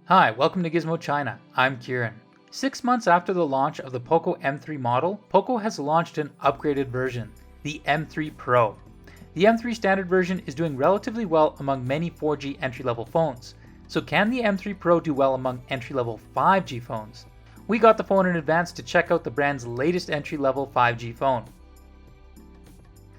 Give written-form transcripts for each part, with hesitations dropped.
Hi, welcome to Gizmo China. I'm Kieran. 6 months after the launch of the Poco M3 model, Poco has launched an upgraded version, the M3 Pro. The M3 standard version is doing relatively well among many 4G entry-level phones. So can the M3 Pro do well among entry-level 5G phones? We got the phone in advance to check out the brand's latest entry-level 5G phone.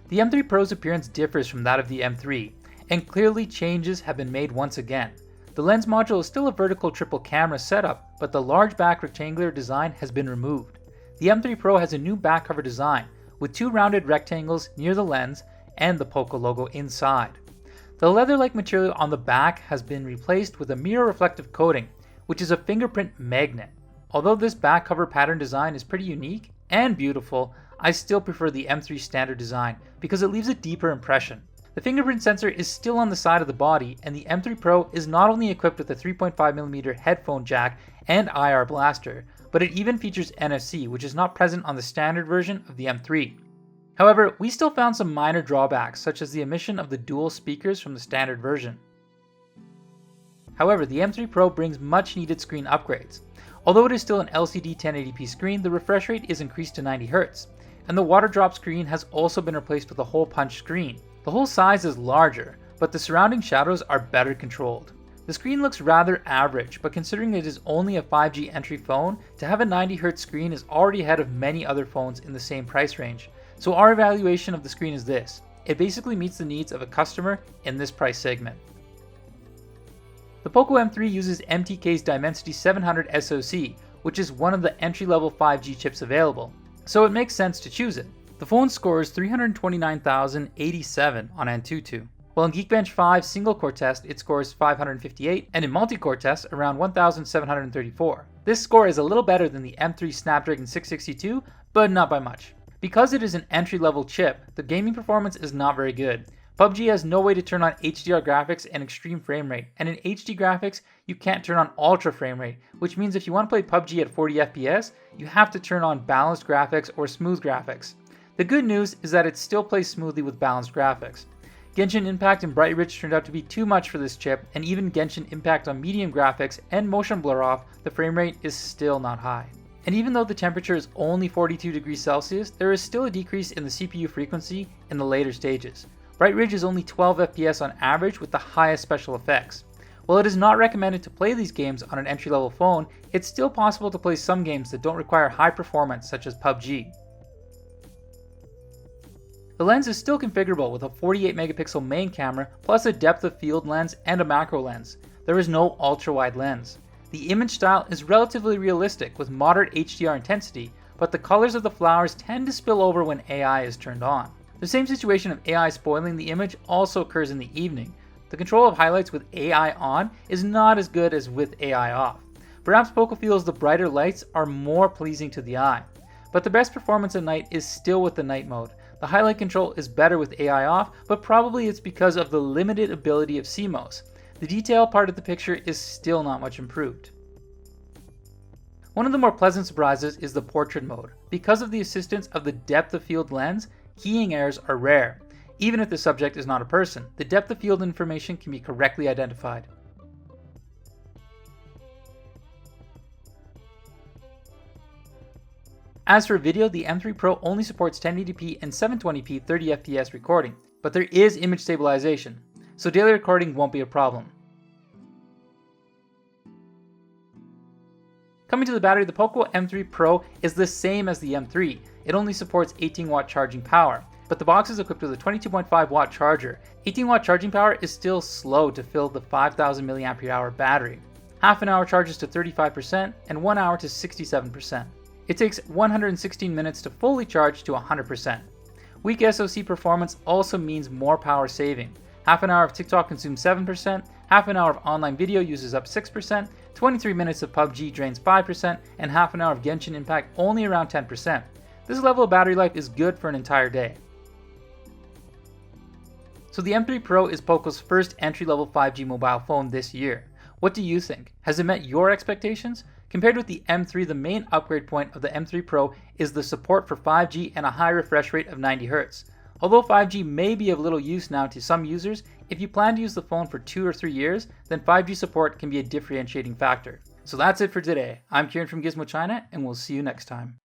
The M3 Pro's appearance differs from that of the M3, and clearly changes have been made once again. The lens module is still a vertical triple camera setup, but the large back rectangular design has been removed. The M3 Pro has a new back cover design, with two rounded rectangles near the lens and the Poco logo inside. The leather-like material on the back has been replaced with a mirror reflective coating, which is a fingerprint magnet. Although this back cover pattern design is pretty unique and beautiful, I still prefer the M3 standard design because it leaves a deeper impression. The fingerprint sensor is still on the side of the body, and the M3 Pro is not only equipped with a 3.5mm headphone jack and IR blaster, but it even features NFC, which is not present on the standard version of the M3. However, we still found some minor drawbacks, such as the omission of the dual speakers from the standard version. However, the M3 Pro brings much needed screen upgrades. Although it is still an LCD 1080p screen, the refresh rate is increased to 90Hz, and the water drop screen has also been replaced with a hole punch screen. The hole size is larger, but the surrounding shadows are better controlled. The screen looks rather average, but considering it is only a 5G entry phone, to have a 90Hz screen is already ahead of many other phones in the same price range. So our evaluation of the screen is this: it basically meets the needs of a customer in this price segment. The Poco M3 uses MTK's Dimensity 700 SoC, which is one of the entry-level 5G chips available, so it makes sense to choose it. The phone scores 329,087 on Antutu, while in Geekbench 5 single-core test it scores 558, and in multi-core test around 1,734. This score is a little better than the M3 Snapdragon 662, but not by much. Because it is an entry-level chip, the gaming performance is not very good. PUBG has no way to turn on HDR graphics and extreme frame rate, and in HD graphics, you can't turn on ultra frame rate, which means if you want to play PUBG at 40 FPS, you have to turn on balanced graphics or smooth graphics. The good news is that it still plays smoothly with balanced graphics. Genshin Impact and Bright Ridge turned out to be too much for this chip, and even Genshin Impact on medium graphics and motion blur off, the frame rate is still not high. And even though the temperature is only 42 degrees Celsius, there is still a decrease in the CPU frequency in the later stages. Bright Ridge is only 12 FPS on average with the highest special effects. While it is not recommended to play these games on an entry-level phone, it's still possible to play some games that don't require high performance, such as PUBG. The lens is still configurable with a 48 megapixel main camera plus a depth of field lens and a macro lens. There is no ultra-wide lens. The image style is relatively realistic with moderate HDR intensity, but the colors of the flowers tend to spill over when AI is turned on. The same situation of AI spoiling the image also occurs in the evening. The control of highlights with AI on is not as good as with AI off. Perhaps Poco feels the brighter lights are more pleasing to the eye. But the best performance at night is still with the night mode. The highlight control is better with AI off, but probably it's because of the limited ability of CMOS. The detail part of the picture is still not much improved. One of the more pleasant surprises is the portrait mode. Because of the assistance of the depth of field lens, keying errors are rare. Even if the subject is not a person, the depth of field information can be correctly identified. As for video, the M3 Pro only supports 1080p and 720p 30fps recording, but there is image stabilization, so daily recording won't be a problem. Coming to the battery, the Poco M3 Pro is the same as the M3. It only supports 18-watt charging power, but the box is equipped with a 22.5-watt charger. 18-watt charging power is still slow to fill the 5,000 mAh battery. Half an hour charges to 35% and 1 hour to 67%. It takes 116 minutes to fully charge to 100%. Weak SoC performance also means more power saving. Half an hour of TikTok consumes 7%, half an hour of online video uses up 6%, 23 minutes of PUBG drains 5%, and half an hour of Genshin Impact only around 10%. This level of battery life is good for an entire day. So the M3 Pro is Poco's first entry-level 5G mobile phone this year. What do you think? Has it met your expectations? Compared with the M3, the main upgrade point of the M3 Pro is the support for 5G and a high refresh rate of 90Hz. Although 5G may be of little use now to some users, If you plan to use the phone for 2 or 3 years, then 5G support can be a differentiating factor. So that's it for today. I'm Kieran from Gizmo China, and we'll see you next time.